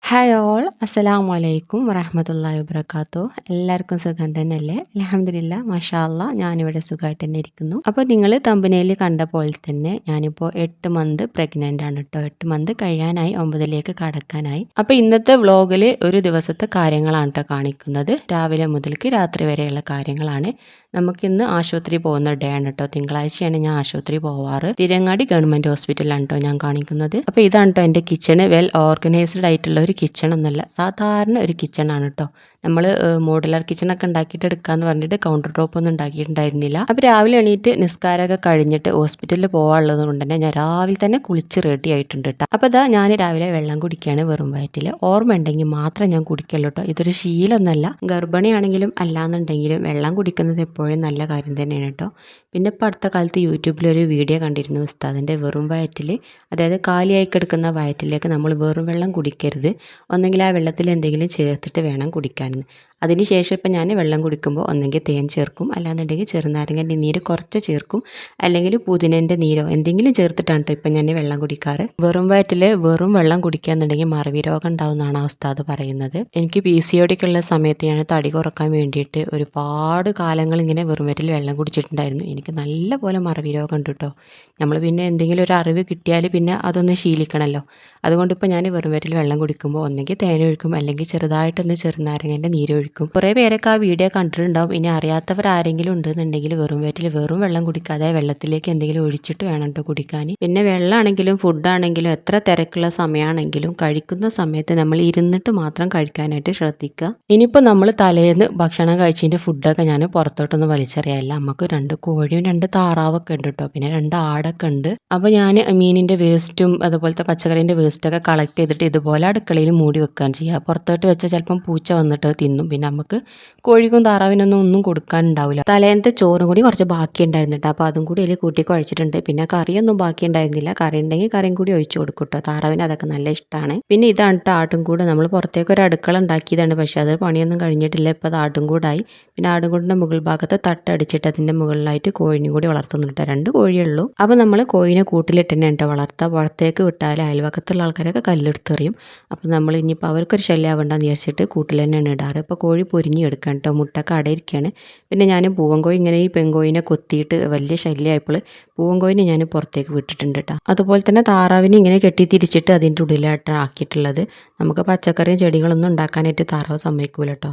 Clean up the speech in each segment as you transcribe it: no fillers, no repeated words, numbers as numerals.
Hi all അസ്സലാമു അലൈക്കും വറഹ്മത്തുള്ളാഹി വബറകാതുഹു. എല്ലാവർക്കും സുഖം തന്നെയല്ലേ? അൽഹംദുലില്ലാ മാഷാ അല്ലാ ഞാനിവിടെ സുഖമായിട്ട് തന്നെ ഇരിക്കുന്നു. അപ്പോൾ നിങ്ങൾ തമ്പനയിൽ കണ്ട പോലെ തന്നെ ഞാനിപ്പോൾ 8 മന്ത് പ്രഗ്നൻ്റ് ആണ് കേട്ടോ. 8 മന്ത് കഴിയാനായി, 9ലേക്ക് കടക്കാനായി. അപ്പോൾ ഇന്നത്തെ വ്ളോഗിൽ ഒരു ദിവസത്തെ കാര്യങ്ങളാണ് കേട്ടോ കാണിക്കുന്നത്. രാവിലെ മുതൽക്ക് രാത്രി വരെയുള്ള കാര്യങ്ങളാണ്. നമുക്കിന്ന് ആശുപത്രി പോകുന്ന ഡേ ആണ് കേട്ടോ. തിങ്കളാഴ്ചയാണ് ഞാൻ ആശുപത്രി പോവാറ്. തിരങ്ങാടി ഗവൺമെൻറ് ഹോസ്പിറ്റലാണ് കേട്ടോ ഞാൻ കാണിക്കുന്നത്. അപ്പോൾ ഇതാണ് കേട്ടോ എൻ്റെ കിച്ചണ്. വെൽ ഓർഗനൈസ്ഡ് ആയിട്ടുള്ള ഒരു കിച്ചൺ ഒന്നുമല്ല, സാധാരണ ഒരു കിച്ചണാണ് കേട്ടോ. നമ്മൾ മോഡുലാർ കിച്ചണൊക്കെ ഉണ്ടാക്കിയിട്ട് എടുക്കാമെന്ന് പറഞ്ഞിട്ട് കൗണ്ടർ ടോപ്പ് ഒന്നും ഉണ്ടാക്കിയിട്ടുണ്ടായിരുന്നില്ല. അപ്പോൾ രാവിലെ എണീറ്റ് നിസ്കാരമൊക്കെ കഴിഞ്ഞിട്ട് ഹോസ്പിറ്റലിൽ പോകാനുള്ളത് കൊണ്ട് തന്നെ ഞാൻ രാവിലെ തന്നെ കുളിച്ച് റെഡി ആയിട്ടുണ്ട് കേട്ടോ. അപ്പോൾ ഇതാ ഞാൻ രാവിലെ വെള്ളം കുടിക്കുകയാണ് വെറും വയറ്റിൽ. ഓർമ്മ ഉണ്ടെങ്കിൽ മാത്രം ഞാൻ കുടിക്കുള്ളൂ കേട്ടോ. ഇതൊരു ശീലമൊന്നുമല്ല. ഗർഭിണിയാണെങ്കിലും അല്ലാന്നുണ്ടെങ്കിലും വെള്ളം കുടിക്കുന്നത് എപ്പോഴും നല്ല കാര്യം തന്നെയാണ് കേട്ടോ. പിന്നെ ഇപ്പോൾ അടുത്ത കാലത്ത് യൂട്യൂബിലൊരു വീഡിയോ കണ്ടിരുന്നു ഉസ്താദിൻ്റെ വെറും വയറ്റിൽ, അതായത് കാലിയായി കിടക്കുന്ന വയറ്റിലേക്ക് നമ്മൾ വെറും വെള്ളം കുടിക്കരുത്, ഒന്നെങ്കിൽ ആ വെള്ളത്തിൽ എന്തെങ്കിലും ചേർത്തിട്ട് വേണം കുടിക്കാനെന്ന്. അതിനുശേഷം ഇപ്പം ഞാൻ വെള്ളം കുടിക്കുമ്പോൾ ഒന്നെങ്കിൽ തേൻ ചേർക്കും, അല്ലാന്നുണ്ടെങ്കിൽ ചെറുനാരങ്ങൻ്റെ നീര് കുറച്ച് ചേർക്കും, അല്ലെങ്കിൽ പുതിനേൻ്റെ നീരോ എന്തെങ്കിലും ചേർത്തിട്ടാണ് കേട്ടോ ഇപ്പം ഞാൻ വെള്ളം കുടിക്കാറ്. വെറും വയറ്റിൽ വെറും വെള്ളം കുടിക്കുകയെന്നുണ്ടെങ്കിൽ മറവി രോഗം ഉണ്ടാവുമെന്നാണ് ആ ഉസ്താദ് പറയുന്നത്. എനിക്ക് PCOD ഉള്ള സമയത്ത് ഞാൻ തടി കുറക്കാൻ വേണ്ടിയിട്ട് ഒരുപാട് കാലങ്ങൾ ഇങ്ങനെ വെറും വയറ്റിൽ വെള്ളം കുടിച്ചിട്ടുണ്ടായിരുന്നു. എനിക്ക് നല്ല പോലെ മറവി രോഗം ഉണ്ട് കേട്ടോ. നമ്മൾ പിന്നെ എന്തെങ്കിലും ഒരു അറിവ് കിട്ടിയാൽ പിന്നെ അതൊന്ന് ശീലിക്കണമല്ലോ. അതുകൊണ്ട് ഇപ്പോൾ ഞാൻ വെറും വയറ്റിൽ വെള്ളം കുടിക്കുമ്പോൾ ഒന്നെങ്കിൽ തേൻ ഒഴിക്കും, അല്ലെങ്കിൽ ചെറുതായിട്ടൊന്ന് ചെറുനാരങ്ങൻ്റെ നീര് ഒഴിക്കും. കുറേ പേരൊക്കെ ആ വീഡിയോ കണ്ടിട്ടുണ്ടാവും. ഇനി അറിയാത്തവർ ആരെങ്കിലും ഉണ്ടെന്നുണ്ടെങ്കിൽ വെറും വയറ്റിൽ വെറും വെള്ളം കുടിക്കാതെ വെള്ളത്തിലേക്ക് എന്തെങ്കിലും ഒഴിച്ചിട്ട് വേണം കേട്ടോ കുടിക്കാൻ. പിന്നെ വെള്ളമാണെങ്കിലും ഫുഡാണെങ്കിലും എത്ര തിരക്കുള്ള സമയമാണെങ്കിലും കഴിക്കുന്ന സമയത്ത് നമ്മൾ ഇരുന്നിട്ട് മാത്രം കഴിക്കാനായിട്ട് ശ്രദ്ധിക്കുക. ഇനിയിപ്പോൾ നമ്മൾ തലേന്ന് ഭക്ഷണം കഴിച്ചതിൻ്റെ ഫുഡൊക്കെ ഞാൻ പുറത്തോട്ടൊന്നും വലിച്ചെറിയാറില്ല. നമുക്ക് 2 കോഴിയും 2 താറാവൊക്കെ ഉണ്ട് കേട്ടോ, പിന്നെ 2 ആടൊക്കെ ഉണ്ട്. അപ്പോൾ ഞാൻ മീനിൻ്റെ വേസ്റ്റും അതുപോലത്തെ പച്ചക്കറീൻ്റെ വേസ്റ്റൊക്കെ കളക്ട് ചെയ്തിട്ട് ഇതുപോലെ അടുക്കളയിൽ മൂടി വെക്കുകയാണ് ചെയ്യുക. പുറത്തോട്ട് വെച്ചാൽ ചിലപ്പം പൂച്ച വന്നിട്ട് തിന്നും. പിന്നെ നമുക്ക് കോഴിക്കും താറാവിനൊന്നും ഒന്നും കൊടുക്കാനുണ്ടാവില്ല. തലേന്നത്തെ ചോറും കൂടി കുറച്ച് ബാക്കി ഉണ്ടായിരുന്നു കേട്ടോ. അപ്പോൾ അതും കൂടി അതിൽ കൂട്ടി കുഴച്ചിട്ടുണ്ട്. പിന്നെ കറിയൊന്നും ബാക്കി ഉണ്ടായിരുന്നില്ല. കറി ഉണ്ടെങ്കിൽ കറിയും കൂടി ഒഴിച്ചു കൊടുക്കും കേട്ടോ. താറാവിന് അതൊക്കെ നല്ല ഇഷ്ടമാണ്. പിന്നെ ഇതാണ് കേട്ടോ ആട്ടും കൂട്. നമ്മൾ പുറത്തേക്ക് ഒരു അടുക്കള ഉണ്ടാക്കിയതാണ്, പക്ഷേ അത് പണിയൊന്നും കഴിഞ്ഞിട്ടില്ല. ഇപ്പോൾ അത് ആട്ടും കൂടായി. പിന്നെ ആട്ടും കൂടിൻ്റെ മുകൾ ഭാഗത്ത് തട്ടടിച്ചിട്ട് അതിൻ്റെ മുകളിലായിട്ട് കോഴിനും കൂടി വളർത്തുന്നുണ്ട്. 2 കോഴിയുള്ളൂ. അപ്പോൾ നമ്മൾ കോഴിനെ കൂട്ടിലിട്ട് തന്നെ കേട്ടോ വളർത്തുക. പുറത്തേക്ക് വിട്ടാൽ അയൽവക്കത്തുള്ള ആൾക്കാരൊക്കെ കല്ലെടുത്തെറിയും. അപ്പോൾ നമ്മൾ ഇനിയിപ്പോൾ അവർക്കൊരു ശല്യം ആവണ്ടെന്ന് വിചാരിച്ചിട്ട് കൂട്ടിൽ തന്നെയാണ് ഇടാറ്. ഇപ്പോൾ കോഴി പൊരിഞ്ഞെടുക്കാൻ കേട്ടോ, മുട്ടൊക്കെ അടയിരിക്കുകയാണ്. പിന്നെ ഞാൻ പൂവൻകോഴി ഇങ്ങനെ ഈ പെൺകോഴിനെ കൊത്തിയിട്ട് വലിയ ശല്യമായപ്പോൾ പൂവൻകോഴിനെ ഞാൻ പുറത്തേക്ക് വിട്ടിട്ടുണ്ട് കേട്ടോ. അതുപോലെ തന്നെ താറാവിനെ ഇങ്ങനെ കെട്ടി തിരിച്ചിട്ട് അതിൻ്റെ ഉള്ളിലായിട്ടാണ് ആക്കിയിട്ടുള്ളത്. നമുക്ക് പച്ചക്കറിയും ചെടികളൊന്നും ഉണ്ടാക്കാനായിട്ട് താറാവ് സമ്മതിക്കൂല കേട്ടോ.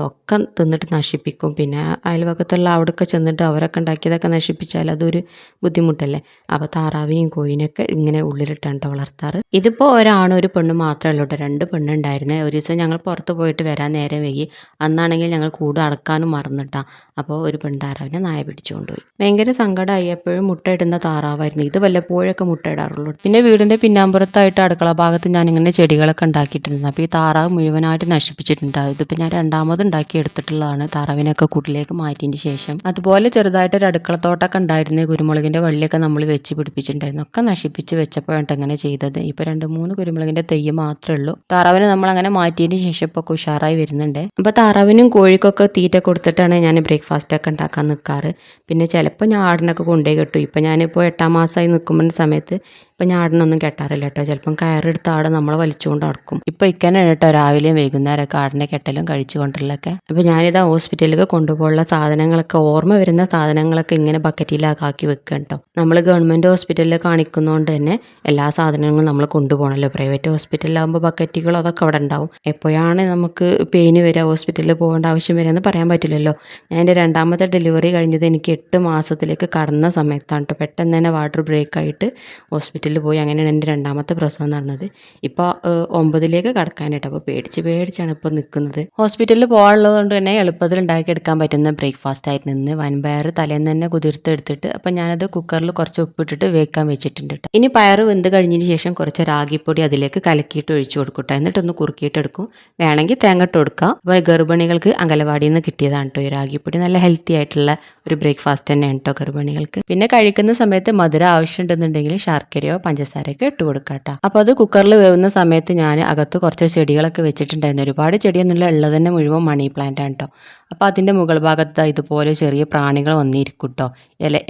ഒക്കെ തിന്നിട്ട് നശിപ്പിക്കും. പിന്നെ അയൽവക്കത്തുള്ള അവിടെയൊക്കെ ചെന്നിട്ട് അവരൊക്കെ ഉണ്ടാക്കിയതൊക്കെ നശിപ്പിച്ചാൽ അതൊരു ബുദ്ധിമുട്ടല്ലേ. അപ്പോൾ താറാവിനെയും കോഴിനെയൊക്കെ ഇങ്ങനെ ഉള്ളിലിട്ടാണ് കേട്ടോ വളർത്താറ്. ഇതിപ്പോൾ ഒരാണും ഒരു പെണ്ണും മാത്രമേ ഉള്ളൂ കേട്ടോ. 2 പെണ്ണുണ്ടായിരുന്നേ. ഒരു ദിവസം ഞങ്ങൾ പുറത്ത് പോയിട്ട് വരാൻ നേരം വൈകി. അന്നാണെങ്കിൽ ഞങ്ങൾ കൂട് അടക്കാനും മറന്നിട്ടാ. അപ്പോൾ ഒരു പെൺതാറാവിനെ നായ പിടിച്ചുകൊണ്ടുപോയി. ഭയങ്കര സങ്കടമായി. എപ്പോഴും മുട്ടയിടുന്ന താറാവായിരുന്നു. ഇത് വല്ലപ്പോഴൊക്കെ മുട്ടയിടാറുള്ളൂ. പിന്നെ വീടിൻ്റെ പിന്നാമ്പുറത്തായിട്ട് അടുക്കള ഭാഗത്ത് ഞാനിങ്ങനെ ചെടികളൊക്കെ ഉണ്ടാക്കിയിട്ടുണ്ട്. അപ്പോൾ ഈ താറാവ് മുഴുവനായിട്ട് നശിപ്പിച്ചിട്ടുണ്ടാവും. ഇതിപ്പോൾ ഞാൻ രണ്ടാമത് ഉണ്ടാക്കി എടുത്തിട്ടുള്ളതാണ്, താറാവിനൊക്കെ കൂട്ടിലേക്ക് മാറ്റിയതിന് ശേഷം. അതുപോലെ ചെറുതായിട്ടൊരു അടുക്കളത്തോട്ടമൊക്കെ ഉണ്ടായിരുന്നു. കുരുമുളകിൻ്റെ വള്ളിയൊക്കെ നമ്മൾ വെച്ച് പിടിപ്പിച്ചിട്ടുണ്ടായിരുന്നു. ഒക്കെ നശിപ്പിച്ച് വെച്ചപ്പോഴാണ് ഇങ്ങനെ ചെയ്തത്. ഇപ്പോൾ 2-3 കുരുമുളകിൻ്റെ തൈ മാത്രമേ ഉള്ളൂ. താറാവിനെ നമ്മൾ അങ്ങനെ മാറ്റിയതിന് ശേഷം ഇപ്പോൾ ഉഷാറായി വരുന്നുണ്ട്. അപ്പോൾ താറാവിനും കോഴിക്കൊക്കെ തീറ്റ കൊടുത്തിട്ടാണ് ഞാൻ ബ്രേക്ക്ഫാസ്റ്റൊക്കെ ഉണ്ടാക്കാൻ നിൽക്കാറ്. പിന്നെ ചിലപ്പോൾ ഞാൻ ആടിനൊക്കെ കൊണ്ടുപോയി കെട്ടും. ഇപ്പോൾ ഞാനിപ്പോൾ 8ാം മാസമായി നിൽക്കുമ്പോൾ സമയത്ത് ഇപ്പം ഞാൻ ആടിനൊന്നും കെട്ടാറില്ല കേട്ടോ. ചിലപ്പം കയറെടുത്ത് ആട് നമ്മളെ വലിച്ചുകൊണ്ട് നടക്കും. ഇപ്പോൾ ഇക്കാനാണ് കേട്ടോ രാവിലെയും വൈകുന്നേരമൊക്കെ ആടിനെ കെട്ടലും കഴിച്ചു കൊണ്ടുള്ളൊക്കെ. അപ്പോൾ ഞാനിതാ ഹോസ്പിറ്റലിലേക്ക് കൊണ്ടുപോകാനുള്ള സാധനങ്ങളൊക്കെ, ഓർമ്മ വരുന്ന സാധനങ്ങളൊക്കെ ഇങ്ങനെ ബക്കറ്റിലാക്കി വെക്കുക കേട്ടോ. നമ്മൾ ഗവൺമെൻറ് ഹോസ്പിറ്റലിൽ കാണിക്കുന്നതുകൊണ്ട് തന്നെ എല്ലാ സാധനങ്ങളും നമ്മൾ കൊണ്ടുപോകണമല്ലോ. പ്രൈവറ്റ് ഹോസ്പിറ്റലിലാകുമ്പോൾ ബക്കറ്റുകൾ അതൊക്കെ അവിടെ ഉണ്ടാവും. എപ്പോഴാണ് നമുക്ക് പെയിന് വരിക, ഹോസ്പിറ്റലിൽ പോകേണ്ട ആവശ്യം വരിക എന്ന് പറയാൻ പറ്റില്ലല്ലോ. ഞാൻ എൻ്റെ 2ാമത്തെ ഡെലിവറി കഴിഞ്ഞത് എനിക്ക് 8 മാസത്തിലേക്ക് കടന്ന സമയത്താണ് കേട്ടോ. പെട്ടെന്ന് തന്നെ വാട്ടർ ബ്രേക്കായിട്ട് ഹോസ്പിറ്റലിൽ പോയി. അങ്ങനെയാണ് എൻ്റെ 2ാമത്തെ പ്രസവം നടന്നത്. ഇപ്പോൾ 9ലേക്ക് കടക്കാനായിട്ട്. അപ്പോൾ പേടിച്ചാണ് ഇപ്പോൾ നിൽക്കുന്നത്. ഹോസ്പിറ്റലിൽ പോകാനുള്ളത് കൊണ്ട് തന്നെ എളുപ്പത്തിൽ ഉണ്ടാക്കിയെടുക്കാൻ പറ്റുന്ന ബ്രേക്ക്ഫാസ്റ്റ് ആയിരുന്നു ഇന്ന്. വൻപയർ തലേന്ന് തന്നെ കുതിർത്തെടുത്തിട്ട് അപ്പോൾ ഞാനത് കുക്കറിൽ കുറച്ച് ഉപ്പിട്ടിട്ട് വേക്കാൻ വെച്ചിട്ടുണ്ട് കേട്ടോ. ഇനി പയർ വെന്ത് കഴിഞ്ഞതിന് ശേഷം കുറച്ച് റാഗിപ്പൊടി അതിലേക്ക് കലക്കിയിട്ട് ഒഴിച്ചു കൊടുക്കട്ടെ. എന്നിട്ടൊന്ന് കുറുക്കിയിട്ട് എടുക്കും. വേണമെങ്കിൽ തേങ്ങ ഇട്ട് കൊടുക്കാം. അപ്പോൾ ഗർഭിണികൾക്ക് അംഗനവാടിയിൽ നിന്ന് കിട്ടിയതാണ് കേട്ടോ ഈ റാഗിപ്പൊടി. നല്ല ഹെൽത്തി ആയിട്ടുള്ള ഒരു ബ്രേക്ക്ഫാസ്റ്റ് തന്നെയാണ് കേട്ടോ ഗർഭിണികൾക്ക്. പിന്നെ കഴിക്കുന്ന സമയത്ത് മധുരം ആവശ്യമുണ്ടെന്നുണ്ടെങ്കിൽ ശർക്കരയോ പഞ്ചസാരയൊക്കെ ഇട്ട് കൊടുക്കുക കേട്ടോ. അപ്പോൾ അത് കുക്കറിൽ വേവുന്ന സമയത്ത് ഞാൻ അകത്ത് കുറച്ച് ചെടികളൊക്കെ വെച്ചിട്ടുണ്ടായിരുന്നു. ഒരുപാട് ചെടിയൊന്നുമില്ല, ഉള്ളത് തന്നെ മുഴുവൻ മണി പ്ലാന്റ് ആണ് കേട്ടോ. അപ്പോൾ അതിൻ്റെ മുകൾ ഭാഗത്ത് ഇതുപോലെ ചെറിയ പ്രാണികൾ വന്നിരിക്കും കേട്ടോ,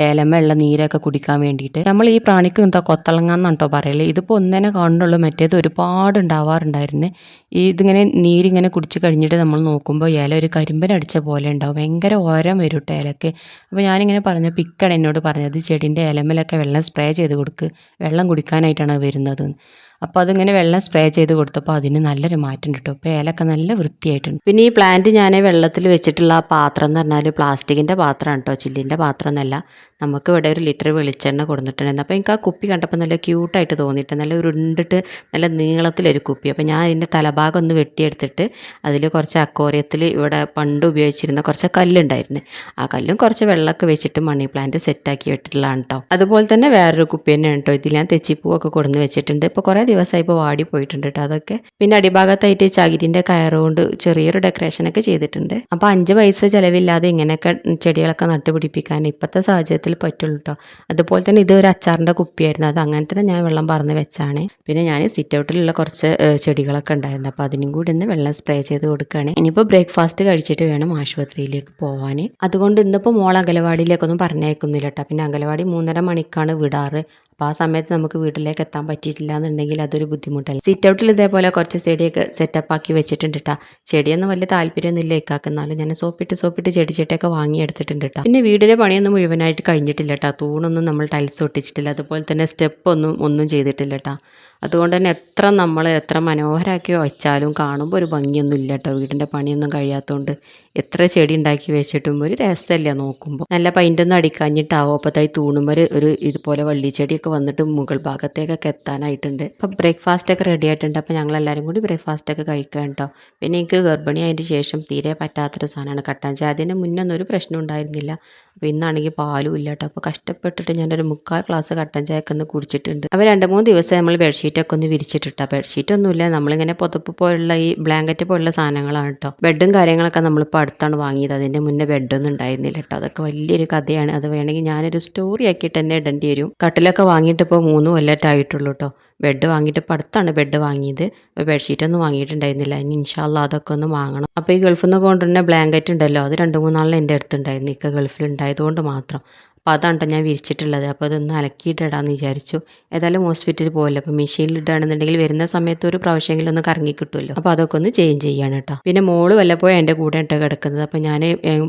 ഇലമുള്ള നീരൊക്കെ കുടിക്കാൻ വേണ്ടിയിട്ട്. നമ്മൾ ഈ പ്രാണിക്ക് എന്താ കൊത്തളങ്ങാന്നാണ് കേട്ടോ പറയല്. ഇതിപ്പോൾ ഒന്നേനെ കാണുന്നുള്ളൂ, മറ്റേത് ഒരുപാട് ഉണ്ടാവാറുണ്ടായിരുന്നു. ഇതിങ്ങനെ നീരിങ്ങനെ കുടിച്ച് കഴിഞ്ഞിട്ട് നമ്മൾ നോക്കുമ്പോൾ ഇല ഒരു കരിമ്പനടിച്ച പോലെ ഉണ്ടാവും, ഭയങ്കര ഓരം വരും കേട്ടോ ഇലക്ക്. അപ്പോൾ ഞാനിങ്ങനെ പറഞ്ഞപ്പോൾ ഇക്കട എന്നോട് പറഞ്ഞത് ചെടീൻ്റെ ഇലമേലൊക്കെ വെള്ളം സ്പ്രേ ചെയ്ത് കൊടുക്ക്, വെള്ളം കുടിക്കാനായിട്ടാണ് വരുന്നത്. അപ്പോൾ അതിങ്ങനെ വെള്ളം സ്പ്രേ ചെയ്ത് കൊടുത്തപ്പോൾ അതിന് നല്ലൊരു മാറ്റം കിട്ടും. ഇപ്പോൾ ഇലയൊക്കെ നല്ല വൃത്തിയായിട്ടുണ്ട്. പിന്നെ ഈ പ്ലാന്റ് ഞാൻ വെള്ളത്തിൽ വെച്ചിട്ടുള്ള ആ പാത്രം എന്ന് പറഞ്ഞാൽ പ്ലാസ്റ്റിക്കിൻ്റെ പാത്രമാണ് കേട്ടോ, ചില്ലിൻ്റെ പാത്രമൊന്നുമല്ല. നമുക്ക് ഇവിടെ 1 ലിറ്റർ വെളിച്ചെണ്ണ കൊടുത്തിട്ടുണ്ടായിരുന്നു. അപ്പോൾ എനിക്ക് ആ കുപ്പി കണ്ടപ്പോൾ നല്ല ക്യൂട്ടായിട്ട് തോന്നിയിട്ട്, നല്ല ഉരുണ്ടിട്ട് നല്ല നീളത്തിലൊരു കുപ്പി. അപ്പോൾ ഞാൻ അതിൻ്റെ തലഭാഗം ഒന്ന് വെട്ടിയെടുത്തിട്ട് അതിൽ കുറച്ച് അക്വേറിയത്തിൽ ഇവിടെ പണ്ട് ഉപയോഗിച്ചിരുന്ന കുറച്ച് കല്ലുണ്ടായിരുന്നു, ആ കല്ലും കുറച്ച് വെള്ളമൊക്കെ വെച്ചിട്ട് മണി പ്ലാന്റ് സെറ്റാക്കി വെച്ചിട്ടുള്ളതാണ് കേട്ടോ. അതുപോലെ തന്നെ വേറൊരു കുപ്പി തന്നെയാണ് കേട്ടോ. ഇതിൽ ഞാൻ തെച്ചിപ്പൂവൊക്കെ കൊടുന്ന് വെച്ചിട്ടുണ്ട്. ഇപ്പോൾ കുറേ ദിവസമായി ഇപ്പോൾ വാടി പോയിട്ടുണ്ട് കേട്ടോ അതൊക്കെ. പിന്നെ അടിഭാഗത്തായിട്ട് ചകിരിൻ്റെ കയറുകൊണ്ട് ചെറിയൊരു ഡെക്കറേഷനൊക്കെ ചെയ്തിട്ടുണ്ട്. അപ്പോൾ 5 പൈസ ചിലവില്ലാതെ ഇങ്ങനെയൊക്കെ ചെടികളൊക്കെ നട്ടുപിടിപ്പിക്കാൻ ഇപ്പോഴത്തെ സാഹചര്യത്തിൽ പറ്റുള്ളൂ കേട്ടോ. അതുപോലെ തന്നെ ഇത് ഒരു അച്ചാറിൻ്റെ കുപ്പിയായിരുന്നു, അത് അങ്ങനെ തന്നെ ഞാൻ വെള്ളം പറന്ന് വെച്ചാണ്. പിന്നെ ഞാൻ സിറ്റ് ഔട്ടിലുള്ള കുറച്ച് ചെടികളൊക്കെ ഉണ്ടായിരുന്നു, അപ്പോൾ അതിനും കൂടി ഒന്ന് വെള്ളം സ്പ്രേ ചെയ്ത് കൊടുക്കുകയാണ്. ഇനിയിപ്പോൾ ബ്രേക്ക്ഫാസ്റ്റ് കഴിച്ചിട്ട് വേണം ആശുപത്രിയിലേക്ക് പോകാൻ. അതുകൊണ്ട് ഇന്നിപ്പോൾ മോൾ അംഗനവാടിയിലേക്കൊന്നും പറഞ്ഞയക്കുന്നില്ല കേട്ടോ. പിന്നെ അംഗനവാടി 3:30 മണിക്കാണ് വിടാറ്. അപ്പോൾ ആ സമയത്ത് നമുക്ക് വീട്ടിലേക്ക് എത്താൻ പറ്റിയിട്ടില്ല എന്നുണ്ടെങ്കിൽ അതൊരു ബുദ്ധിമുട്ടല്ല. സിറ്റ് ഔട്ടിൽ ഇതേപോലെ കുറച്ച് ചെടിയൊക്കെ സെറ്റപ്പ് ആക്കി വെച്ചിട്ടുണ്ട് കേട്ടോ. ചെടിയൊന്നും വലിയ താല്പര്യമൊന്നുമില്ല ഇക്കാക്ക്, എന്നാലും ഞാൻ സോപ്പിട്ട് ചെടിച്ചട്ടിയൊക്കെ വാങ്ങി എടുത്തിട്ടുണ്ട് കേട്ടോ. പിന്നെ വീടിൻ്റെ പണിയൊന്നും മുഴുവനായിട്ട് കഴിഞ്ഞിട്ടില്ല കേട്ടോ. തൂണൊന്നും നമ്മൾ ടൈൽസ് ഒട്ടിച്ചിട്ടില്ല, അതുപോലെ തന്നെ സ്റ്റെപ്പ് ഒന്നും ചെയ്തിട്ടില്ല കേട്ടോ. അതുകൊണ്ട് തന്നെ എത്ര മനോഹരമാക്കി വെച്ചാലും കാണുമ്പോൾ ഒരു ഭംഗിയൊന്നും ഇല്ല കേട്ടോ. വീടിൻ്റെ പണിയൊന്നും കഴിയാത്തതുകൊണ്ട് എത്ര ചെടി ഉണ്ടാക്കി വെച്ചിട്ടും ഒരു രസമില്ല നോക്കുമ്പോൾ. നല്ല പെയിൻ്റൊന്നും അടിക്കാഞ്ഞിട്ടാവും അപ്പോഴത്തായി തൂണുമ്പോൾ ഒരു ഇതുപോലെ വള്ളിച്ചെടിയൊക്കെ വന്നിട്ട് മുകൾ ഭാഗത്തേക്കൊക്കെ എത്താനായിട്ടുണ്ട്. അപ്പോൾ ബ്രേക്ക്ഫാസ്റ്റൊക്കെ റെഡി ആയിട്ടുണ്ട്. അപ്പോൾ ഞങ്ങളെല്ലാവരും കൂടി ബ്രേക്ക്ഫാസ്റ്റൊക്കെ കഴിക്കാം കേട്ടോ. പിന്നെ എനിക്ക് ഗർഭിണി ആയതിന് ശേഷം തീരെ പറ്റാത്തൊരു സാധനമാണ് കട്ടൻ ചായ. അതിന് മുന്നൊന്നും ഒരു പ്രശ്നം ഉണ്ടായിരുന്നില്ല. അപ്പോൾ ഇന്നാണെങ്കിൽ പാലും ഇല്ല കേട്ടോ. അപ്പോൾ കഷ്ടപ്പെട്ടിട്ട് ഞാനൊരു 3/4 ഗ്ലാസ് കട്ടൻ ചായയൊക്കെ ഒന്ന് കുടിച്ചിട്ടുണ്ട്. അപ്പോൾ 2-3 ദിവസം നമ്മൾ ബെഡ്ഷീറ്റൊക്കെ ഒന്ന് വിരിച്ചിട്ടിട്ടാ. ബെഡ്ഷീറ്റൊന്നുമില്ല, നമ്മളിങ്ങനെ പുതപ്പ് പോലുള്ള ഈ ബ്ലാങ്കറ്റ് പോലുള്ള സാധനങ്ങളാണ് കേട്ടോ. ബെഡും കാര്യങ്ങളൊക്കെ നമ്മളിപ്പോൾ അടുത്താണ് വാങ്ങിയത്, അതിൻ്റെ മുന്നേ ബെഡൊന്നും ഉണ്ടായിരുന്നില്ല കേട്ടോ. അതൊക്കെ വലിയൊരു കഥയാണ്, അത് വേണമെങ്കിൽ ഞാനൊരു സ്റ്റോറി ആക്കിയിട്ട് തന്നെ ഇടേണ്ടി വരും. കട്ടിലൊക്കെ വാങ്ങിയിട്ട് ഇപ്പോൾ 3 കൊല്ലമായിട്ടുള്ളൂ കേട്ടോ. ബെഡ് വാങ്ങിയിട്ട് ഇപ്പോൾ അടുത്താണ് ബെഡ് വാങ്ങിയത്. അപ്പോൾ ബെഡ്ഷീറ്റൊന്നും വാങ്ങിയിട്ടുണ്ടായിരുന്നില്ല, ഇനി ഇൻഷാ അള്ളാ അതൊക്കെ ഒന്ന് വാങ്ങണം. അപ്പോൾ ഈ ഗൾഫിൽ നിന്ന് കൊണ്ടുവരുന്ന ബ്ലാങ്കറ്റ് ഉണ്ടല്ലോ, അത് 2-3 നാളിൽ എൻ്റെ അടുത്തുണ്ടായിരുന്നു, ഇക്ക ഗൾഫിൽ ഉണ്ടായതുകൊണ്ട് മാത്രം. അപ്പോൾ അതാണ് കേട്ടോ ഞാൻ വിരിച്ചിട്ടുള്ളത്. അപ്പോൾ അതൊന്ന് അലക്കിയിട്ടിടാമെന്ന് വിചാരിച്ചു. ഏതായാലും ഹോസ്പിറ്റലിൽ പോകല്ലോ, അപ്പോൾ മെഷീനിൽ ഇടുകയാണെന്നുണ്ടെങ്കിൽ വരുന്ന സമയത്ത് ഒരു പ്രാവശ്യമെങ്കിലും ഒന്ന് കറങ്ങി കിട്ടുമല്ലോ. അപ്പോൾ അതൊക്കെ ഒന്ന് ചേഞ്ച് ചെയ്യാണ് കേട്ടോ. പിന്നെ മോള് വല്ലപ്പോഴും എൻ്റെ കൂടെ ഇട്ട് കിടക്കുന്നത്. അപ്പോൾ ഞാൻ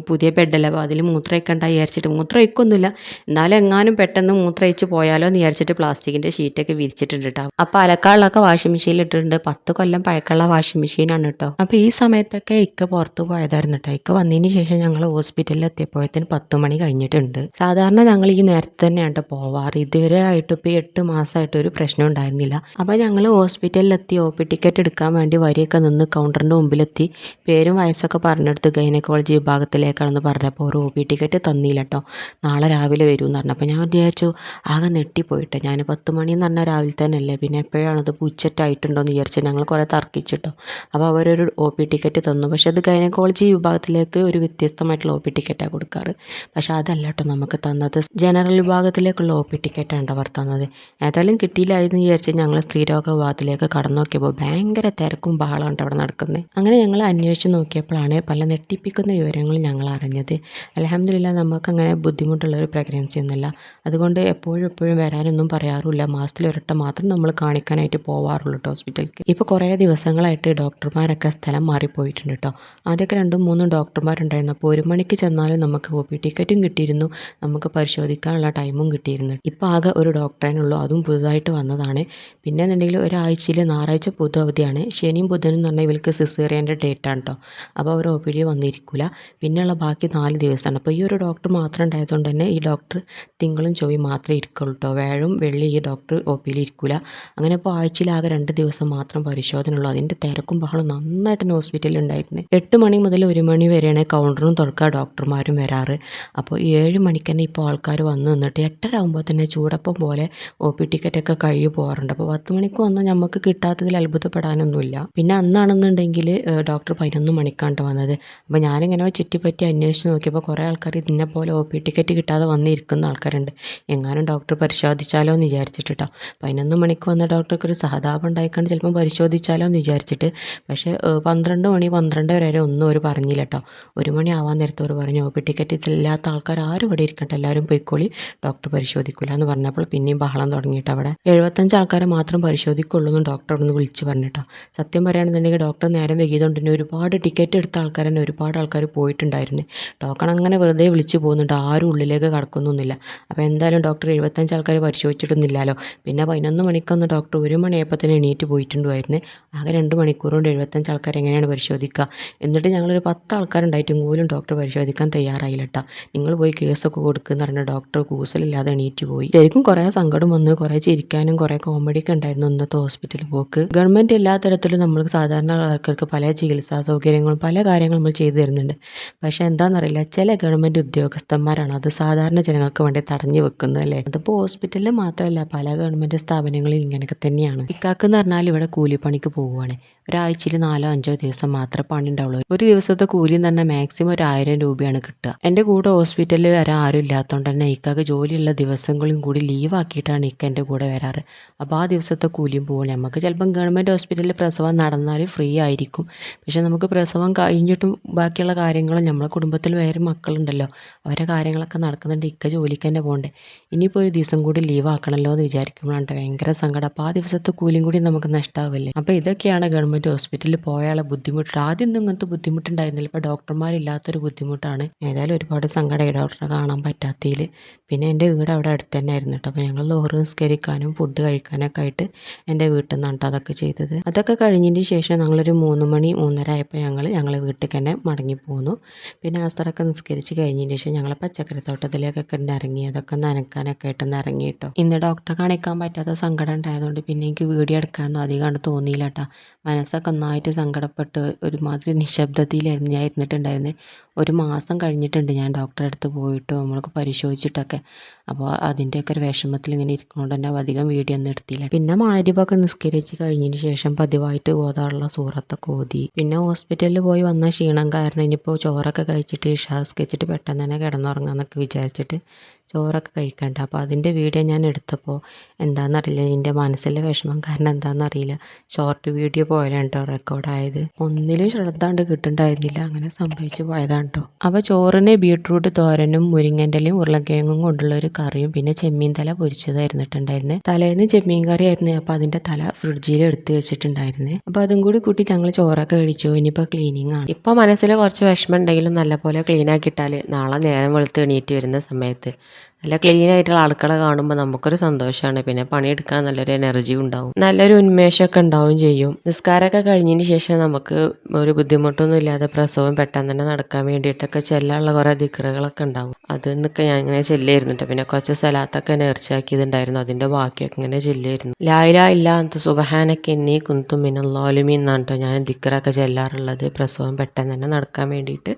പുതിയ ബെഡല്ല, അപ്പോൾ അതിൽ മൂത്രമൊഴിക്കണ്ട വിചാരിച്ചിട്ട്, മൂത്രമൊഴിക്കൊന്നുമില്ല എന്നാലും എങ്ങാനും പെട്ടെന്ന് മൂത്രമൊഴിച്ച് പോയാലോ എന്ന് വിചാരിച്ചിട്ട് പ്ലാസ്റ്റിക്കിൻ്റെ ഷീറ്റൊക്കെ വിരിച്ചിട്ടുണ്ട് കേട്ടോ. അപ്പോൾ അലക്കാളിലൊക്കെ വാഷിംഗ് മെഷീനിൽ ഇട്ടിട്ടുണ്ട്. 10 കൊല്ലം പഴക്കമുള്ള വാഷിംഗ് മെഷീനാണ് കേട്ടോ. അപ്പോൾ ഈ സമയത്തൊക്കെ ഇക്ക പുറത്ത് പോയതായിരുന്നു കേട്ടോ. ഇക്ക വന്നതിന് ശേഷം ഞങ്ങൾ ഹോസ്പിറ്റലിൽ എത്തിയപ്പോഴത്തേന് 10 മണി കഴിഞ്ഞിട്ടുണ്ട്. സാധാരണ ഞങ്ങൾ ഈ നേരത്തെ തന്നെയാണ് പോവാറ്. ഇതുവരെ ആയിട്ട് ഇപ്പോൾ 8 മാസമായിട്ട് ഒരു പ്രശ്നം ഉണ്ടായിരുന്നില്ല. അപ്പോൾ ഞങ്ങൾ ഹോസ്പിറ്റലിലെത്തി OP ടിക്കറ്റ് എടുക്കാൻ വേണ്ടി വരിയൊക്കെ നിന്ന് കൗണ്ടറിൻ്റെ മുമ്പിലെത്തി. പേരും വയസ്സൊക്കെ പറഞ്ഞെടുത്ത് ഗൈനക്കോളജി വിഭാഗത്തിലേക്കാണെന്ന് പറഞ്ഞപ്പോൾ ഒരു OP ടിക്കറ്റ് തന്നില്ല കേട്ടോ. നാളെ രാവിലെ വരുമെന്ന് പറഞ്ഞു. അപ്പോൾ ഞാൻ വിചാരിച്ചു, ആകെ നെട്ടിപ്പോയിട്ട്, ഞാൻ 10 മണി എന്ന് പറഞ്ഞാൽ രാവിലെ തന്നെ അല്ലേ, പിന്നെ എപ്പോഴാണത് ഉച്ചറ്റായിട്ടുണ്ടോ എന്ന് വിചാരിച്ചു. ഞങ്ങൾ കുറേ തർക്കിച്ചിട്ടോ. അപ്പോൾ അവരൊരു OP ടിക്കറ്റ് തന്നു. പക്ഷേ അത് ഗൈനക്കോളജി വിഭാഗത്തിലേക്ക് ഒരു വ്യത്യസ്തമായിട്ടുള്ള OP ടിക്കറ്റാണ് കൊടുക്കാറ്. പക്ഷേ അതല്ല കേട്ടോ നമുക്ക് തന്നത്, ജനറൽ വിഭാഗത്തിലേക്കുള്ള OP ടിക്കറ്റാണ് അവർ തന്നത്. ഏതായാലും കിട്ടിയില്ലായിരുന്നു വിചാരിച്ച് ഞങ്ങൾ സ്ത്രീരോഗ വിഭാഗത്തിലേക്ക് കടന്നു നോക്കിയപ്പോൾ ഭയങ്കര തിരക്കും ബഹളമാണ് അവിടെ നടക്കുന്നത്. അങ്ങനെ ഞങ്ങൾ അന്വേഷിച്ച് നോക്കിയപ്പോഴാണ് പല നെട്ടിപ്പിക്കുന്ന വിവരങ്ങൾ ഞങ്ങൾ അറിഞ്ഞത്. അൽഹംദുലില്ലാ നമുക്കങ്ങനെ ബുദ്ധിമുട്ടുള്ളൊരു പ്രഗ്നൻസി ഒന്നുമില്ല. അതുകൊണ്ട് എപ്പോഴും വരാനൊന്നും പറയാറുമില്ല. മാസത്തിൽ ഒരട്ടം മാത്രം നമ്മൾ കാണിക്കാനായിട്ട് പോവാറുള്ളൂ കേട്ടോ ഹോസ്പിറ്റലിലേക്ക്. ഇപ്പോൾ കുറേ ദിവസങ്ങളായിട്ട് ഡോക്ടർമാരൊക്കെ സ്ഥലം മാറിപ്പോയിട്ടുണ്ട് കേട്ടോ. ആദ്യമൊക്കെ 2-3 ഡോക്ടർമാരുണ്ടായിരുന്നു. അപ്പോൾ 1 മണിക്ക് ചെന്നാലും നമുക്ക് OP ടിക്കറ്റും കിട്ടിയിരുന്നു, നമുക്ക് പരിശോധിക്കാനുള്ള ടൈമും കിട്ടിയിരുന്നു. ഇപ്പോൾ ആകെ ഒരു ഡോക്ടറിനുള്ളൂ, അതും പുതുതായിട്ട് വന്നതാണ്. പിന്നെ എന്നുണ്ടെങ്കിൽ ഒരാഴ്ചയിൽ ഞായറാഴ്ച പൊതു അവധിയാണ്, ശനിയും ബുധനും എന്ന് പറഞ്ഞാൽ ഇവർക്ക് സിസേറിയൻ്റെ ഡേറ്റാണ് കേട്ടോ. അപ്പോൾ അവർ OPD വന്നിരിക്കില്ല. പിന്നെയുള്ള ബാക്കി 4 ദിവസമാണ്. അപ്പോൾ ഈ ഒരു ഡോക്ടർ മാത്രം ഉണ്ടായതുകൊണ്ട് തന്നെ ഈ ഡോക്ടർ തിങ്കളും ചൊവ്വയും മാത്രമേ ഇരിക്കുള്ളൂ കേട്ടോ. വ്യാഴവും വെള്ളി ഈ ഡോക്ടർ OPയിൽ ഇരിക്കില്ല. അങ്ങനെ ഇപ്പോൾ ആഴ്ചയിൽ ആകെ 2 ദിവസം മാത്രം പരിശോധന ഉള്ളൂ. അതിൻ്റെ തിരക്കും ബഹളം നന്നായിട്ട് തന്നെ ഹോസ്പിറ്റലിൽ ഉണ്ടായിരുന്നു. 8 മണി മുതൽ 1 മണി വരെയാണ് കൗണ്ടറും തുറക്കുക, ഡോക്ടർമാരും വരാറ്. അപ്പോൾ 7 മണിക്ക് തന്നെ ഇപ്പോൾ ആൾക്കാർ വന്ന് നിന്നിട്ട് 8:30 ആകുമ്പോൾ തന്നെ ചൂടപ്പം പോലെ OP ടിക്കറ്റൊക്കെ കഴിഞ്ഞ് പോകാറുണ്ട്. അപ്പോൾ 10 മണിക്ക് വന്നാൽ നമുക്ക് കിട്ടാത്തതിൽ അത്ഭുതപ്പെടാനൊന്നുമില്ല. പിന്നെ അന്നാണെന്നുണ്ടെങ്കിൽ ഡോക്ടർ 11 മണിക്കാണ് വന്നത്. അപ്പോൾ ഞാനിങ്ങനെ ചുറ്റിപ്പറ്റി അന്വേഷിച്ച് നോക്കിയപ്പോൾ കുറേ ആൾക്കാർ ഇതിനെ പോലെ OP ടിക്കറ്റ് കിട്ടാതെ വന്നിരിക്കുന്ന ആൾക്കാരുണ്ട്. എങ്ങാനും ഡോക്ടർ പരിശോധിച്ചാലോ എന്ന് വിചാരിച്ചിട്ട് കേട്ടോ. 11 മണിക്ക് വന്ന ഡോക്ടർക്ക് ഒരു സഹതാപം ഉണ്ടായിക്കൊണ്ട് ചിലപ്പം പരിശോധിച്ചാലോ എന്ന് വിചാരിച്ചിട്ട്. പക്ഷേ 12 മണി 12 വരെ ഒന്നും അവർ പറഞ്ഞില്ല കേട്ടോ. 1 മണി ആവാൻ നേരത്തെ അവർ പറഞ്ഞു OP ടിക്കറ്റ് ഇല്ലാത്ത ആൾക്കാർ ആരും ഇവിടെ ഇരിക്കട്ടെ, എല്ലാവരും പോയിക്കോളി, ഡോക്ടർ പരിശോധിക്കില്ല എന്ന് പറഞ്ഞപ്പോൾ പിന്നെയും ബഹളം തുടങ്ങിയിട്ട് അവിടെ 75 ആൾക്കാരെ മാത്രം പരിശോധിക്കുള്ളൂ എന്ന് ഡോക്ടർ അവിടെ നിന്ന് വിളിച്ച് പറഞ്ഞിട്ടോ. സത്യം പറയുകയാണെന്നുണ്ടെങ്കിൽ ഡോക്ടർ നേരം വൈകിയതുകൊണ്ട് തന്നെ ഒരുപാട് ടിക്കറ്റ് എടുത്ത ആൾക്കാർ തന്നെ ഒരുപാട് ആൾക്കാർ പോയിട്ടുണ്ടായിരുന്നു. ടോക്കൺ അങ്ങനെ വെറുതെ വിളിച്ച് പോകുന്നുണ്ട്, ആരും ഉള്ളിലേക്ക് കടക്കുന്നൊന്നുമില്ല. അപ്പോൾ എന്തായാലും ഡോക്ടർ 75 ആൾക്കാർ പരിശോധിച്ചിട്ടൊന്നുമില്ലല്ലോ. പിന്നെ 11 മണിക്കൊന്ന് ഡോക്ടർ 1 മണിയായപ്പോൾ തന്നെ എണീറ്റ് പോയിട്ടുണ്ടായിരുന്നു. ആകെ 2 മണിക്കൂർ കൊണ്ട് 75 ആൾക്കാർ എങ്ങനെയാണ് പരിശോധിക്കുക? എന്നിട്ട് ഞങ്ങളൊരു 10 ആൾക്കാരുണ്ടായിട്ടും പോലും ഡോക്ടർ പരിശോധിക്കാൻ തയ്യാറായില്ല കേട്ടോ. നിങ്ങൾ പോയി കേസൊക്കെ കൊടുക്കുമെന്ന് പറഞ്ഞ ഡോക്ടർ കൂസലില്ലാതെ എണീറ്റ് പോയി. ശരിക്കും കുറേ സങ്കടം വന്ന്, കുറേ ചിരിക്കാനും കുറേ കോമഡിയൊക്കെ ഉണ്ടായിരുന്നു ഇന്നത്തെ ഹോസ്പിറ്റലിൽ പോക്ക്. ഗവൺമെൻറ് എല്ലാ തരത്തിലും നമ്മൾക്ക് സാധാരണ ആൾക്കാർക്ക് പല ചികിത്സാ സൗകര്യങ്ങളും പല കാര്യങ്ങളും നമ്മൾ ചെയ്തു തരുന്നുണ്ട്. പക്ഷേ എന്താണെന്നറിയില്ല, ചില ഗവൺമെൻറ് ഉദ്യോഗസ്ഥന്മാരാണ് അത് സാധാരണ ജനങ്ങൾക്ക് വേണ്ടി തടഞ്ഞു വെക്കുന്നത് അല്ലേ. അതിപ്പോൾ ഹോസ്പിറ്റലിൽ മാത്രമല്ല, പല ഗവൺമെൻറ് സ്ഥാപനങ്ങളിൽ ഇങ്ങനെയൊക്കെ തന്നെയാണ്. ഇക്കാക്കെന്ന് പറഞ്ഞാൽ ഇവിടെ കൂലിപ്പണിക്ക് പോവുകയാണ്. ഒരാഴ്ചയിൽ 4-5 ദിവസം മാത്രമേ പണി ഉണ്ടാവുള്ളൂ. ഒരു ദിവസത്തെ കൂലി എന്ന് പറഞ്ഞാൽ മാക്സിമം ഒരു 1000 രൂപയാണ് കിട്ടുക. എൻ്റെ കൂടെ ഹോസ്പിറ്റലിൽ വരാൻ ആരും ഇല്ലാത്തതുകൊണ്ട് തന്നെ ഇക്കാക്ക് ജോലിയുള്ള ദിവസങ്ങളും കൂടി ലീവ് ആക്കിയിട്ടാണ് ഇക്ക എൻ്റെ കൂടെ വരാറ്. അപ്പോൾ ആ ദിവസത്തെ കൂലിയും പോവുകയാണ്. നമുക്ക് ചിലപ്പം ഗവൺമെൻറ് ഹോസ്പിറ്റലിൽ പ്രസവം നടന്നാൽ ഫ്രീ ആയിരിക്കും. പക്ഷേ നമുക്ക് പ്രസവം കഴിഞ്ഞിട്ടും ബാക്കിയുള്ള കാര്യങ്ങളും നമ്മളെ കുടുംബത്തിൽ വേറെ മക്കളുണ്ടല്ലോ, അവരുടെ കാര്യങ്ങളൊക്കെ നടക്കുന്നുണ്ട്. ഇക്ക ജോലിക്ക് തന്നെ പോകണ്ടേ. ഇനിയിപ്പോൾ ഒരു ദിവസം കൂടി ലീവ് ആക്കണമല്ലോ എന്ന് വിചാരിക്കുമ്പോഴാണ് ഭയങ്കര സങ്കടം. അപ്പോൾ ആ ദിവസത്തെ കൂലിയും കൂടി നമുക്ക് നഷ്ടമാവില്ലേ. അപ്പോൾ ഇതൊക്കെയാണ് ഗവൺമെൻറ് ഹോസ്പിറ്റലിൽ പോയാലുള്ള ബുദ്ധിമുട്ട്. ആദ്യമൊന്നും ഇങ്ങനത്തെ ബുദ്ധിമുട്ടുണ്ടായിരുന്നില്ല, ഇപ്പോൾ ഡോക്ടർമാരില്ലാത്തൊരു ബുദ്ധിമുട്ടാണ്. ഏതായാലും ഒരുപാട് സങ്കടമായി ഡോക്ടറെ കാണാൻ പറ്റാത്തതിൽ. പിന്നെ എൻ്റെ വീട് അവിടെ അടുത്ത് തന്നെ ആയിരുന്നു കേട്ടോ. അപ്പോൾ ഞങ്ങൾ ലോഹർ നിസ്കരിക്കാനും ഫുഡ് കഴിക്കാനൊക്കെ ആയിട്ട് എൻ്റെ വീട്ടിൽ നിന്നാണ് കേട്ടോ അതൊക്കെ ചെയ്തത്. അതൊക്കെ കഴിഞ്ഞതിന് ശേഷം ഞങ്ങളൊരു 3 മണി 3:30 ആയപ്പോൾ ഞങ്ങളെ വീട്ടിൽ തന്നെ മടങ്ങിപ്പോന്നു. പിന്നെ അസറൊക്കെ നിസ്കരിച്ച് കഴിഞ്ഞതിന് ശേഷം ഞങ്ങൾ പച്ചക്കറി തോട്ടത്തിലേക്കൊക്കെ ഇറങ്ങി, അതൊക്കെ നനക്കാനൊക്കെ ആയിട്ടൊന്ന് ഇറങ്ങി കേട്ടോ. ഇന്ന് ഡോക്ടറെ കാണിക്കാൻ പറ്റാത്ത സങ്കടം ഉണ്ടായതുകൊണ്ട് പിന്നെ എനിക്ക് വീഡിയോ എടുക്കാനൊന്നും അധികമാണ് തോന്നിയില്ല കേട്ടോ. മനസ്സൊക്കെ ഒന്നായിട്ട് സങ്കടപ്പെട്ട് ഒരുമാതിരി നിശബ്ദതയിലായിരുന്നു ഞാൻ ഇരുന്നിട്ടുണ്ടായിരുന്നത്. 1 മാസം കഴിഞ്ഞിട്ടുണ്ട് ഞാൻ ഡോക്ടറെ അടുത്ത് പോയിട്ട് നമ്മൾക്ക് പരിശോധിച്ചിട്ടൊക്കെ. അപ്പോൾ അതിൻ്റെയൊക്കെ ഒരു വിഷമത്തിൽ ഇങ്ങനെ ഇരിക്കുന്നതുകൊണ്ട് തന്നെ അധികം വീഡിയോ ഒന്നും എടുത്തില്ല. പിന്നെ മഗ്‌രിബൊക്കെ നിസ്കരിച്ച് കഴിഞ്ഞതിന് ശേഷം പതിവായിട്ട് ഓതാറുള്ള സൂറത്തൊക്കെ ഓതി. പിന്നെ ഹോസ്പിറ്റലിൽ പോയി വന്ന ക്ഷീണം കാരണം ഇനിയിപ്പോൾ ചോറൊക്കെ കഴിച്ചിട്ട് ഇശാ നിസ്കരിച്ചിട്ട് പെട്ടെന്ന് തന്നെ കിടന്നുറങ്ങാമെന്നൊക്കെ വിചാരിച്ചിട്ട് ചോറൊക്കെ കഴിക്കണ്ട. അപ്പോൾ അതിൻ്റെ വീഡിയോ ഞാൻ എടുത്തപ്പോൾ എന്താണെന്നറിയില്ല, എൻ്റെ മനസ്സിലെ വിഷമം കാരണം എന്താണെന്നറിയില്ല, ഷോർട്ട് വീഡിയോ പോയാലാണ് കേട്ടോ റെക്കോർഡായത്. ഒന്നിലും ശ്രദ്ധ കൊണ്ട് കിട്ടുന്നുണ്ടായിരുന്നില്ല, അങ്ങനെ സംഭവിച്ചു പോയതാണ് കേട്ടോ. അപ്പോൾ ചോറിന് ബീട്രൂട്ട് തോരനും മുരിങ്ങൻ്റെലയും ഉരുളക്കിഴങ്ങും കൊണ്ടുള്ള ഒരു കറിയും പിന്നെ ചെമ്മീൻ തല പൊരിച്ചതായിരുന്നിട്ടുണ്ടായിരുന്നത്. തലേന്ന് ചെമ്മീൻ കറി ആയിരുന്നു. അപ്പോൾ അതിൻ്റെ തല ഫ്രിഡ്ജിൽ എടുത്ത് വെച്ചിട്ടുണ്ടായിരുന്നേ. അപ്പോൾ അതും കൂടി കൂട്ടി ഞങ്ങൾ ചോറൊക്കെ കഴിച്ചു. ഇനിയിപ്പോൾ ക്ലീനിങ് ആണ്. ഇപ്പോൾ മനസ്സിൽ കുറച്ച് വിഷമം ഉണ്ടെങ്കിലും നല്ലപോലെ ക്ലീൻ ആക്കിയിട്ടാൽ നാളെ നേരം വെളുത്ത് എണീറ്റ് വരുന്ന സമയത്ത് നല്ല ക്ലീൻ ആയിട്ടുള്ള ആൾക്കാരെ കാണുമ്പോൾ നമുക്കൊരു സന്തോഷമാണ്. പിന്നെ പണിയെടുക്കാൻ നല്ലൊരു എനർജി ഉണ്ടാവും, നല്ലൊരു ഉന്മേഷമൊക്കെ ഉണ്ടാവും ചെയ്യും. നിസ്കാരമൊക്കെ കഴിഞ്ഞതിന് ശേഷം നമുക്ക് ഒരു ബുദ്ധിമുട്ടൊന്നും ഇല്ലാതെ പ്രസവം പെട്ടെന്ന് തന്നെ നടക്കാൻ വേണ്ടിയിട്ടൊക്കെ ചെല്ലാനുള്ള കുറേ ദിക്റുകളൊക്കെ ഉണ്ടാവും. അതെന്നൊക്കെ ഞാൻ ഇങ്ങനെ ചെല്ലായിരുന്നു. പിന്നെ കുറച്ച് സ്ഥലത്തൊക്കെ നേർച്ചയാക്കിയതുണ്ടായിരുന്നു, അതിൻ്റെ ബാക്കിയൊക്കെ ഇങ്ങനെ ചെല്ലായിരുന്നു. ലാ ഇലാഹ ഇല്ലാ അൻത സുബ്ഹാനക ഇന്നി കുന്തു മിനൽ ളാലിമീൻ എന്നാണ് കേട്ടോ ഞാൻ ദിക്റൊക്കെ ചെല്ലാറുള്ളത്. പ്രസവം പെട്ടെന്ന് തന്നെ നടക്കാൻ വേണ്ടിയിട്ട്,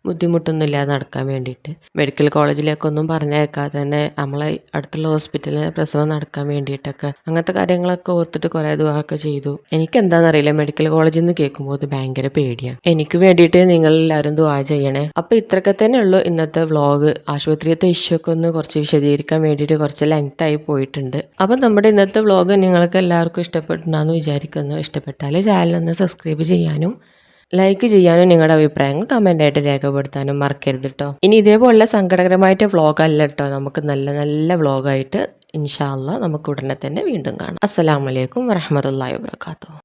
ബുദ്ധിമുട്ടൊന്നും ഇല്ലാതെ നടക്കാൻ വേണ്ടിയിട്ട്. മെഡിക്കൽ കോളേജിലേക്കൊന്നും പറഞ്ഞേക്കാം തന്നെ നമ്മളെ അടുത്തുള്ള ഹോസ്പിറ്റലിൽ പ്രസവം നടക്കാൻ വേണ്ടിയിട്ടൊക്കെ അങ്ങനത്തെ കാര്യങ്ങളൊക്കെ ഓർത്തിട്ട് കുറേ ദുആ ചെയ്തു. എനിക്ക് എന്താണെന്നറിയില്ല, മെഡിക്കൽ കോളേജിൽ നിന്ന് കേൾക്കുമ്പോൾ അത് ഭയങ്കര പേടിയാണ്. എനിക്ക് വേണ്ടിയിട്ട് നിങ്ങളെല്ലാവരും ദുആ ചെയ്യണേ. അപ്പോൾ ഇത്രയൊക്കെ തന്നെ ഉള്ളൂ ഇന്നത്തെ വ്ളോഗ്. ആശുപത്രിയത്തെ ഇഷ്യൂ ഒക്കെ ഒന്ന് കുറച്ച് വിശദീകരിക്കാൻ വേണ്ടിയിട്ട് കുറച്ച് ലെങ്തായി പോയിട്ടുണ്ട്. അപ്പം നമ്മുടെ ഇന്നത്തെ വ്ളോഗ് നിങ്ങൾക്ക് എല്ലാവർക്കും ഇഷ്ടപ്പെട്ടുണ്ടെന്ന് വിചാരിക്കുന്നു. ഇഷ്ടപ്പെട്ടാൽ ചാനലൊന്ന് സബ്സ്ക്രൈബ് ചെയ്യാനും ലൈക്ക് ചെയ്യാനും നിങ്ങളുടെ അഭിപ്രായങ്ങൾ കമൻ്റായിട്ട് രേഖപ്പെടുത്താനും മറക്കരുത് കേട്ടോ. ഇനി ഇതേപോലുള്ള സങ്കടകരമായിട്ട് വ്ളോഗല്ല കേട്ടോ, നമുക്ക് നല്ല നല്ല വ്ളോഗായിട്ട് ഇൻഷാ അല്ലാഹ് നമുക്ക് ഉടനെ തന്നെ വീണ്ടും കാണാം. അസ്സലാമു അലൈക്കും വറഹ്മത്തുള്ളാഹി വബറകാതുഹു.